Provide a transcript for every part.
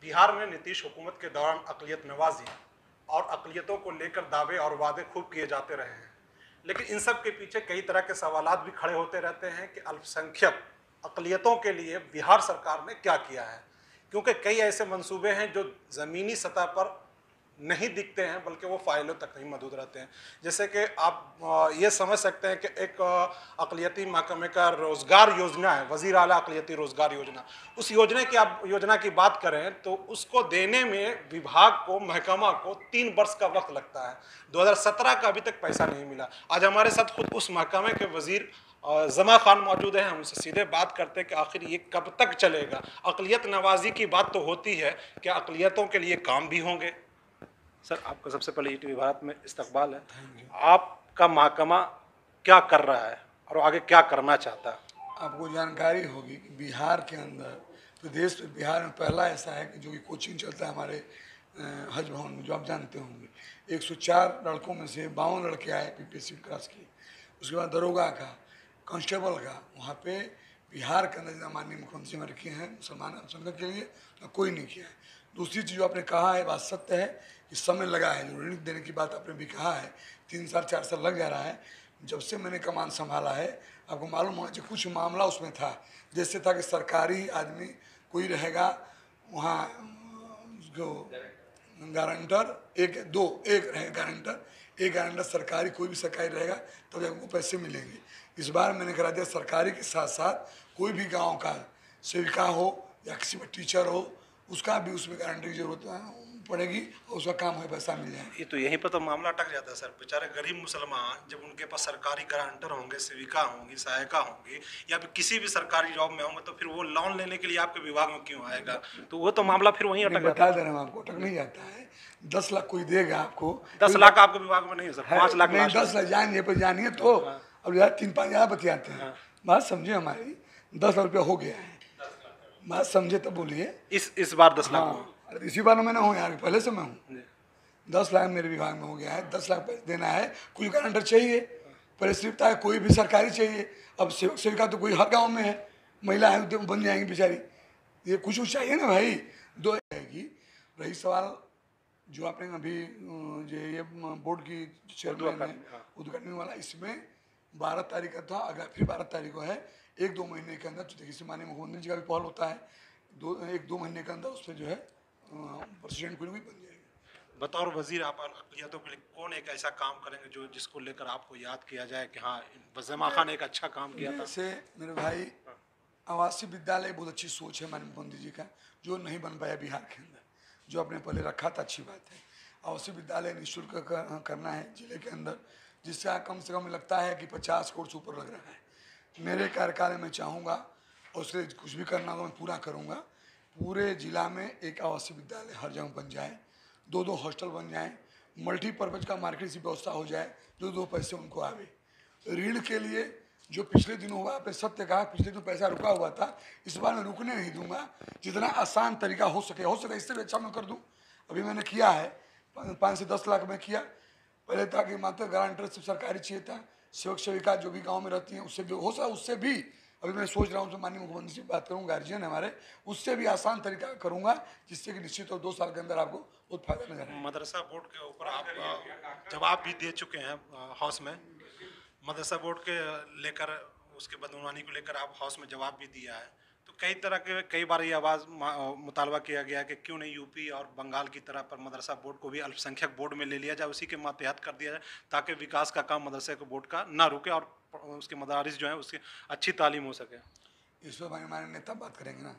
बिहार में नीतीश हुकूमत के दौरान अक़लियत नवाजी और अक़लियतों को लेकर दावे और वादे खूब किए जाते रहे हैं, लेकिन इन सब के पीछे कई तरह के सवालात भी खड़े होते रहते हैं कि अल्पसंख्यक अक़लियतों के लिए बिहार सरकार ने क्या किया है। क्योंकि कई ऐसे मंसूबे हैं जो ज़मीनी सतह पर नहीं दिखते हैं, बल्कि वो फाइलों तक नहीं मौजूद रहते हैं। जैसे कि आप ये समझ सकते हैं कि एक अक़लियती महकमे का रोज़गार योजना है, वज़ीर आला अक़लियती रोज़गार योजना। उस योजना की बात करें तो उसको देने में विभाग को, महकमा को 3 वर्ष का वक्त लगता है। 2017 का अभी तक पैसा नहीं मिला। आज हमारे साथ खुद उस महकमे के वज़ीर जमा खान मौजूद हैं। हम उनसे सीधे बात करते हैं कि आखिर ये कब तक चलेगा। अक़लियत नवाजी की बात तो होती है, क्या अक़लियतों के लिए काम भी होंगे? सर, आपका सबसे पहले ईटीवी भारत में इस्तकबाल है। आपका महकमा क्या कर रहा है और आगे क्या करना चाहता है? आपको जानकारी होगी कि बिहार के अंदर, प्रदेश में बिहार में पहला ऐसा है कि जो कि कोचिंग चलता है हमारे हज भवन में, जो आप जानते होंगे। 104 लड़कों में से 52 लड़के आए पीपीएससी क्रॉस किए। उसके बाद दरोगा का, कांस्टेबल का, वहाँ पे बिहार के अंदर माननीय मुख्यमंत्री ने रखे हैं मुसलमान अल्पसंख्यक के लिए, तो कोई नहीं किया है। दूसरी चीज़ जो आपने कहा है, बात सत्य है कि समय लगा है। जो ऋण देने की बात आपने भी कहा है, 3 साल 4 साल लग जा रहा है। जब से मैंने कमान संभाला है, आपको मालूम होगा कि कुछ मामला उसमें था, जैसे था कि सरकारी आदमी कोई रहेगा वहाँ, जो गारंटर एक रहेगा, एक गारंटर सरकारी, कोई भी सरकारी रहेगा तब तो आपको पैसे मिलेंगे। इस बार मैंने करा दिया सरकारी के साथ साथ कोई भी गांव का सेविका हो या किसी में टीचर हो, उसका भी उसमें गारंटी की जरूरत पड़ेगी और उसका काम है, पैसा मिल जाएगा। ये तो यहीं पर तो मामला अटक जाता है सर। बेचारे गरीब मुसलमान जब उनके पास सरकारी गारंटर होंगे, सेविका होंगी, सहायिका होंगी, या फिर किसी भी सरकारी जॉब में होंगे, तो फिर वो लोन लेने के लिए आपके विभाग में क्यों आएगा? तो वो तो मामला फिर वहीं अटक जाता है। बता दे रहे हैं आपको, अटक नहीं जाता है। 10 लाख कोई देगा आपको, 10 लाख आपके विभाग में नहीं है सर, 5 लाख नहीं, 10 लाख जानिए पर जानिए तो। अब यार 3-5 ज़्यादा बतियाते हैं, बात समझे हमारी। 10 लाख रुपया हो गया है, बात समझे तब बोलिए। इस बार 10 लाख इसी बार में ना हो यार, पहले से मैं हूँ। 10 लाख मेरे विभाग में हो गया है। 10 लाख पैसे देना है, कुछ गारंटर चाहिए, परिस्थिति है, कोई भी सरकारी चाहिए। अब सेवक सेविका तो कोई हर गांव में है, महिला है तो बन जाएंगी बेचारी। ये कुछ चाहिए ना भाई, दो आएगी। रही सवाल जो आपने अभी ये बोर्ड की चेयरमैन है उद्घाटन वाला, इसमें 12 तारीख का था, अगला फिर 12 तारीख को है। 1-2 महीने के अंदर, तो देखिए माननीय मुख्यमंत्री जी का भी पहल होता है, 1-2 महीने के अंदर उसमें जो है प्रेसिडेंट कोई भी बन जाएगा। बतौर वजीर आप अक़लियतों के लिए कौन एक ऐसा काम करेंगे जो जिसको लेकर आपको याद किया जाए कि हाँ, जमा खान एक अच्छा काम किया था? जैसे मेरे भाई, आवासीय विद्यालय बहुत अच्छी सोच है माननीय मुख्यमंत्री जी का, जो नहीं बन पाया बिहार के अंदर, जो आपने पहले रखा था, अच्छी बात है। आवासीय विद्यालय निःशुल्क करना है जिले के अंदर, जिससे कम से कम लगता है कि 50 करोड़ से ऊपर लग रहा है। मेरे कार्यकाल में चाहूँगा, और उससे कुछ भी करना होगा मैं पूरा करूँगा। पूरे जिला में एक आवासीय विद्यालय हर जगह बन जाए, 2-2 हॉस्टल बन जाए, मल्टीपर्पज़ का मार्केट की व्यवस्था हो जाए, जो 2 पैसे उनको आवे। ऋण के लिए जो पिछले दिनों हुआ, आपने सत्य कहा, पिछले दिनों पैसा रुका हुआ था, इस बार मैं रुकने नहीं दूंगा। जितना आसान तरीका हो सके इससे भी अच्छा मैं कर दूं। अभी मैंने किया है, 5 से 10 लाख में किया। पहले था कि मात्र गारंटर सिर्फ सरकारी चाहिए था, सेवक सेविका जो भी गाँव में रहती हैं उससे भी हो सका, उससे भी अभी मैं सोच रहा हूँ तो माननीय मुख्यमंत्री से बात करूँगा, गार्जियन है हमारे, उससे भी आसान तरीका करूँगा, जिससे कि निश्चित और 2 साल के अंदर आपको बहुत फायदा नजर आएगा। मदरसा बोर्ड के ऊपर आप जवाब भी दे चुके हैं हाउस में। मदरसा बोर्ड के लेकर, उसके बदनवानी को लेकर आप हाउस में जवाब भी दिया है। तो कई बार ये आवाज़ मुतालबा किया गया कि क्यों नहीं यूपी और बंगाल की तरह पर मदरसा बोर्ड को भी अल्पसंख्यक बोर्ड में ले लिया जाए, उसी के मातहत कर दिया जाए, ताकि विकास का काम मदरसे के बोर्ड का ना रुके और उसके मदारिस जो हैं उसकी अच्छी तालीम हो सके। इस पर हमारे नेता बात करेंगे ना,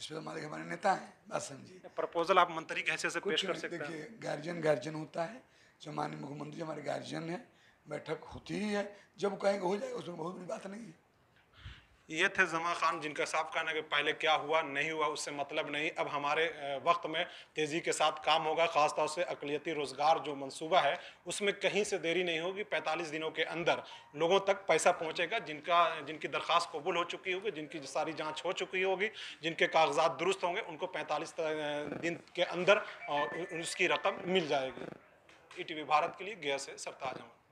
इस पर हमारे नेता हैं, बात समझिए। प्रपोजल आप मंत्री की हैसियत से पेश कर सकते हैं। देखिए, गार्जियन होता है, जो माननीय मुख्यमंत्री हमारे गार्जियन है, बैठक होती ही है, जब कहेंगे हो जाएगा, उसमें बहुत बड़ी बात नहीं है। ये थे जमा खान, जिनका साफ कहना है कि पहले क्या हुआ नहीं हुआ उससे मतलब नहीं, अब हमारे वक्त में तेज़ी के साथ काम होगा। ख़ासतौर से अक़लियती रोज़गार जो मंसूबा है उसमें कहीं से देरी नहीं होगी। 45 दिनों के अंदर लोगों तक पैसा पहुंचेगा, जिनकी दरख्वास्त कबूल हो चुकी होगी, जिनकी सारी जांच हो चुकी होगी, जिनके कागजात दुरुस्त होंगे, उनको 45 दिन के अंदर उसकी रकम मिल जाएगी। ईटीवी भारत के लिए गया से सरताज अहमद।